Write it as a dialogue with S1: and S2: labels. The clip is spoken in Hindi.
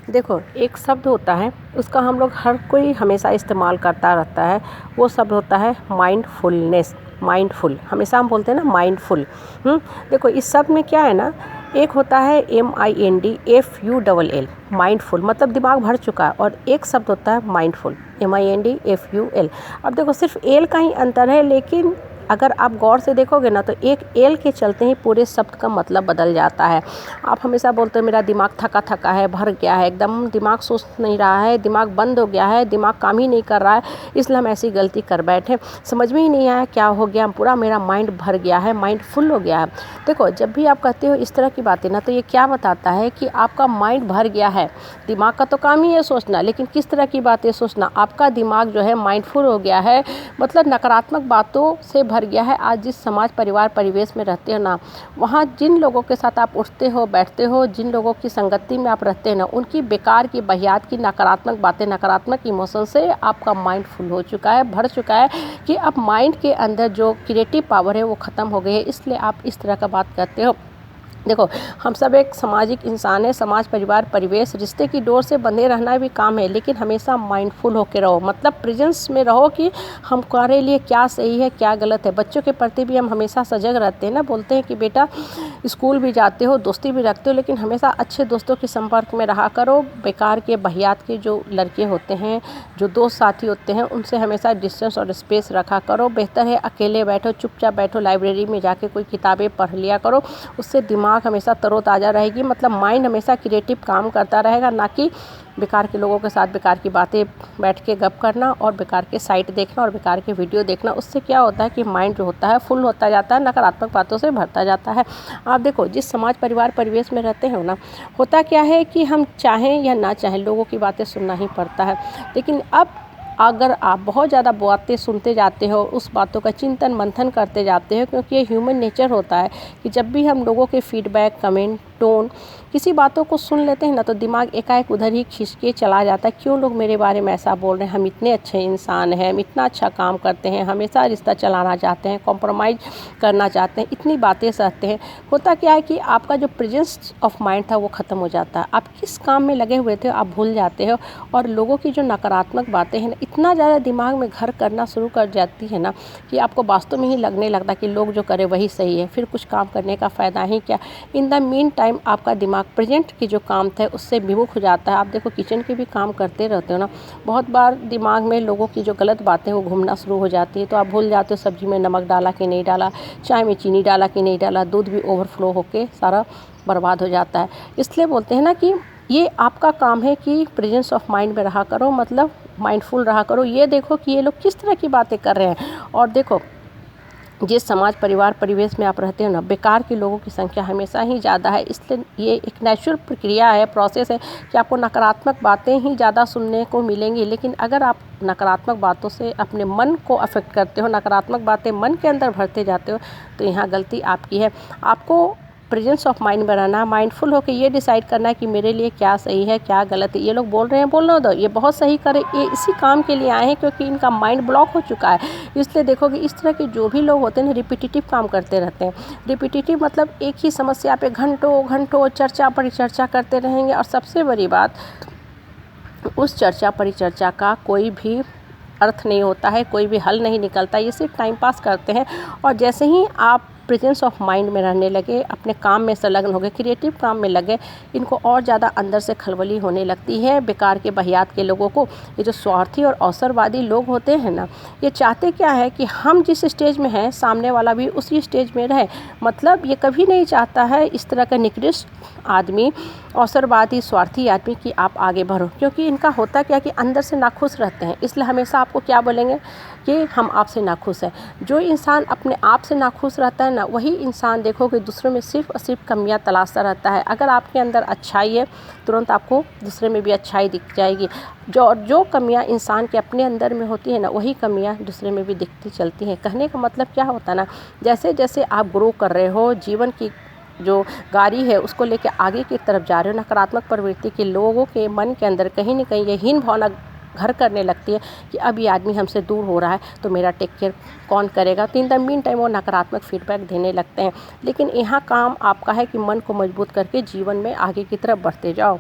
S1: देखो, एक शब्द होता है, उसका हम लोग हर कोई हमेशा इस्तेमाल करता रहता है। वो शब्द होता है माइंडफुलनेस। माइंडफुल हमेशा हम बोलते हैं ना, माइंडफुल। देखो, इस शब्द में क्या है ना, एक होता है MINDFULL, माइंडफुल मतलब दिमाग भर चुका है, और एक शब्द होता है माइंडफुल, MINDFUL। अब देखो, सिर्फ एल का ही अंतर है, लेकिन अगर आप गौर से देखोगे ना, तो एक एल के चलते ही पूरे शब्द का मतलब बदल जाता है। आप हमेशा बोलते हो मेरा दिमाग थका थका है, भर गया है, एकदम दिमाग सोच नहीं रहा है, दिमाग बंद हो गया है, दिमाग काम ही नहीं कर रहा है, इसलिए हम ऐसी गलती कर बैठे, समझ में ही नहीं आया क्या हो गया, पूरा मेरा माइंड भर गया है, माइंड फुल हो गया है। देखो, जब भी आप कहते हो इस तरह की बातें ना, तो ये क्या बताता है कि आपका माइंड भर गया है। दिमाग का तो काम ही है सोचना, लेकिन किस तरह की बातें सोचना, आपका दिमाग जो है माइंडफुल हो गया है, मतलब नकारात्मक बातों से भर गया है। आज जिस समाज परिवार परिवेश में रहते हो ना, वहाँ जिन लोगों के साथ आप उठते हो बैठते हो, जिन लोगों की संगति में आप रहते हैं ना, उनकी बेकार की बहियात की नकारात्मक बातें, नकारात्मक इमोशन से आपका माइंड फुल हो चुका है, भर चुका है, कि अब माइंड के अंदर जो क्रिएटिव पावर है वो ख़त्म हो गई है, इसलिए आप इस तरह का बात करते हो। देखो, हम सब एक सामाजिक इंसान है, समाज परिवार परिवेश रिश्ते की डोर से बंधे रहना भी काम है, लेकिन हमेशा माइंडफुल होकर रहो, मतलब प्रेजेंस में रहो कि हमारे लिए क्या सही है क्या गलत है। बच्चों के प्रति भी हम हमेशा सजग रहते हैं ना, बोलते हैं कि बेटा स्कूल भी जाते हो, दोस्ती भी रखते हो, लेकिन हमेशा अच्छे दोस्तों के संपर्क में रहा करो। बेकार के बहियात के जो लड़के होते हैं, जो दोस्त साथी होते हैं, उनसे हमेशा डिस्टेंस और स्पेस रखा करो। बेहतर है अकेले बैठो, चुपचाप बैठो, लाइब्रेरी में जाके कोई किताबें पढ़ लिया करो, उससे दिमाग हमेशा तरोताज़ा रहेगी, मतलब माइंड हमेशा क्रिएटिव काम करता रहेगा, ना कि बेकार के लोगों के साथ बेकार की बातें बैठ के गप करना, और बेकार के साइट देखना, और बेकार के वीडियो देखना। उससे क्या होता है कि माइंड जो होता है फुल होता जाता है, नकारात्मक बातों से भरता जाता है। आप देखो, जिस समाज परिवार परिवेश में रहते हो ना, होता क्या है कि हम चाहें या ना चाहें लोगों की बातें सुनना ही पड़ता है। लेकिन अब अगर आप बहुत ज़्यादा बातें सुनते जाते हो, उस बातों का चिंतन मंथन करते जाते हो, क्योंकि ये ह्यूमन नेचर होता है कि जब भी हम लोगों के फीडबैक, कमेंट, टोन, किसी बातों को सुन लेते हैं ना, तो दिमाग एकाएक उधर ही खिंच के चला जाता है। क्यों लोग मेरे बारे में ऐसा बोल रहे हैं, हम इतने अच्छे इंसान हैं, हम इतना अच्छा काम करते हैं, हमेशा रिश्ता चलाना चाहते हैं, कॉम्प्रोमाइज़ करना चाहते हैं, इतनी बातें सहते हैं। होता क्या है कि आपका जो प्रेजेंस ऑफ माइंड था वो ख़त्म हो जाता है। आप किस काम में लगे हुए थे आप भूल जाते हो, और लोगों की जो नकारात्मक बातें हैं ना, इतना ज़्यादा दिमाग में घर करना शुरू कर जाती है ना, कि आपको वास्तव में ही लगने लगता कि लोग जो करे वही सही है, फिर कुछ काम करने का फ़ायदा ही क्या। इन द मीन टाइम आपका दिमाग प्रेजेंट की जो काम था उससे विमुख हो जाता है। आप देखो, किचन के भी काम करते रहते हो ना, बहुत बार दिमाग में लोगों की जो गलत बातें वो घूमना शुरू हो जाती है, तो आप भूल जाते हो सब्जी में नमक डाला कि नहीं डाला, चाय में चीनी डाला कि नहीं डाला, दूध भी ओवरफ्लो होके सारा बर्बाद हो जाता है। इसलिए बोलते हैं ना कि ये आपका काम है कि प्रेजेंस ऑफ माइंड में रहा करो, मतलब माइंडफुल रहा करो। ये देखो कि ये लोग किस तरह की बातें कर रहे हैं, और देखो जिस समाज परिवार परिवेश में आप रहते हो ना, बेकार के लोगों की संख्या हमेशा ही ज़्यादा है। इसलिए ये एक नेचुरल प्रक्रिया है, प्रोसेस है, कि आपको नकारात्मक बातें ही ज़्यादा सुनने को मिलेंगी। लेकिन अगर आप नकारात्मक बातों से अपने मन को अफेक्ट करते हो, नकारात्मक बातें मन के अंदर भरते जाते हो, तो यहाँ गलती आपकी है। आपको प्रेजेंस ऑफ माइंड में रहना, माइंडफुल होकर ये डिसाइड करना है कि मेरे लिए क्या सही है क्या गलत है। ये लोग बोल रहे हैं बोलने दो, ये बहुत सही करे, ये इसी काम के लिए आए हैं क्योंकि इनका माइंड ब्लॉक हो चुका है। इसलिए देखोगे इस तरह के जो भी लोग होते हैं ना, रिपीटेटिव काम करते रहते हैं। रिपीटेटिव मतलब एक ही समस्या पे घंटों घंटों चर्चा परिचर्चा करते रहेंगे, और सबसे बड़ी बात, उस चर्चा परिचर्चा का कोई भी अर्थ नहीं होता है, कोई भी हल नहीं निकलता, ये सिर्फ टाइम पास करते हैं। और जैसे ही आप प्रेजेंस ऑफ माइंड में रहने लगे, अपने काम में संलग्न हो गए, क्रिएटिव काम में लगे, इनको और ज़्यादा अंदर से खलबली होने लगती है। बेकार के बहियात के लोगों को, ये जो स्वार्थी और अवसरवादी लोग होते हैं ना, ये चाहते क्या है कि हम जिस स्टेज में हैं सामने वाला भी उसी स्टेज में रहे। मतलब ये कभी नहीं चाहता है इस तरह का निकृष्ट आदमी, अवसरवादी स्वार्थी आदमी, कि आप आगे बढ़ो, क्योंकि इनका होता क्या कि अंदर से नाखुश रहते हैं। इसलिए हमेशा आपको क्या बोलेंगे कि हम आपसे नाखुश हैं। जो इंसान अपने आप से नाखुश रहता है ना, वही इंसान देखोगे दूसरों में सिर्फ और सिर्फ कमियां तलाशता रहता है। अगर आपके अंदर अच्छाई है, तुरंत आपको दूसरे में भी अच्छाई दिख जाएगी। जो कमियां इंसान के अपने अंदर में होती है ना, वही कमियां दूसरे में भी दिखती चलती हैं। कहने का मतलब क्या होता है ना, जैसे जैसे आप ग्रो कर रहे हो, जीवन की जो गाड़ी है उसको लेकर आगे की तरफ जा रहे हो, नकारात्मक प्रवृत्ति के लोगों के मन के अंदर कहीं ना कहीं ये हीन भावना घर करने लगती है कि अब ये आदमी हमसे दूर हो रहा है, तो मेरा टेक केयर कौन करेगा। तो इन द मीन टाइम वो नकारात्मक फीडबैक देने लगते हैं। लेकिन यहाँ काम आपका है कि मन को मजबूत करके जीवन में आगे की तरफ बढ़ते जाओ।